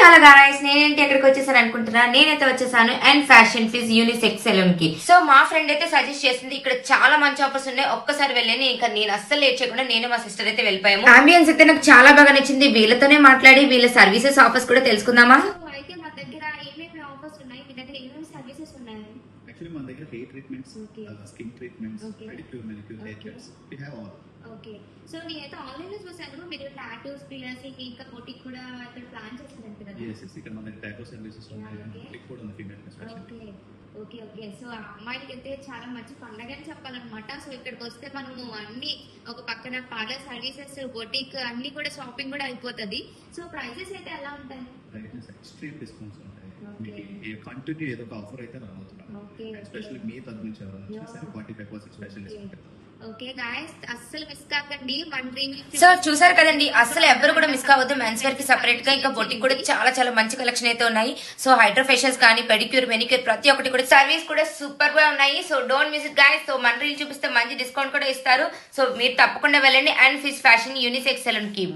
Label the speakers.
Speaker 1: Hello guys, నేనేంటి ఎక్కడికి వచ్చేసాను అనుకుంటున్నా. నేనైతే వచ్చేసాను and fashion fizz unisex salon కి. సో మా ఫ్రెండ్ అయితే సజెస్ట్ చేసింది, ఇక్కడ చాలా మంచి ఆఫర్స్ ఉన్నాయి, ఒక్కసారి వెళ్ళని. ఇంకా నేను అస్సలు లేట్ చేయకుండా నేను మా సిస్టర్ అయితే వెళ్ళిపోయాము. అంబియన్స్ అయితే నాకు చాలా బాగా నచ్చింది. వీళ్ళతోనే మాట్లాడి వీళ్ళ సర్వీసెస్ ఆఫర్స్ కూడా తెలుసుకుందామా.
Speaker 2: అయితే మన దగ్గర ఏమేమి ఆఫర్స్ ఉన్నాయి, మీ దగ్గర ఏమేమి సర్వీసెస్ ఉన్నాయి?
Speaker 3: Actually, మన దగ్గర hair treatments, skin treatments, pedicure, manicure, haircuts. We have all.
Speaker 2: Okay. So నేనైతే ఆన్లైన్ లో చూసాను, మీరు టాటూస్, పియర్సింగ్, ఇంకా బొటిక్ కూడా ఇక్కడ ప్లాన్ చేస్తున్నారు కదా?
Speaker 3: Yes, yes. ఇక్కడ మన దగ్గర tattoo services ఉన్నాయి.
Speaker 2: Okay.
Speaker 3: Boutique కూడా ఉంది female especially.
Speaker 2: Okay okay okay. So ఆ అమ్మాయిలకి అయితే చాలా మంచి పండగ అని చెప్పాలన్నమాట. సో ఇక్కడికి వస్తే మనము అన్ని ఒక పక్కన పార్లర్ సర్వీసెస్, బొటిక్ అన్ని కూడా షాపింగ్ కూడా అయిపోతుంది. సో ప్రైసెస్ అయితే ఎలా ఉంటాయి?
Speaker 3: Prices extreme discounts ఉంటాయి.
Speaker 2: Okay.
Speaker 3: మీకు కంటిన్యూ ఏదో ఒక ఆఫర్ అయితే రాబోతున్నాం.
Speaker 2: Okay,
Speaker 3: ఎస్పెషల్లీ మీ తరపు నుంచి ఎవరైనా సరే 45% స్పెషల్ డిస్కౌంట్.
Speaker 2: ఓకే గాయస్, అస్సలు మిస్ కాకండి మన డ్రీమ్.
Speaker 1: సో చూసారు కదండి, అసలు ఎవరు కూడా మిస్ కావద్దు. మెన్స్ వేర్ కి సెపరేట్ గా ఇంకా బొటిక్ కూడా చాలా చాలా మంచి కలెక్షన్ అయితే ఉన్నాయి. సో హైడ్రో ఫేషియల్స్ కానీ, పెడిక్యూర్, మెనిక్యూర్ ప్రతి ఒక్కటి కూడా సర్వీస్ కూడా సూపర్ గా ఉన్నాయి. So don't miss it guys. So మన రీల్ చూపిస్తే మంచి డిస్కౌంట్ కూడా ఇస్తారు. సో మీరు తప్పకుండా వెళ్ళండి and fizz fashion unisex salon కి.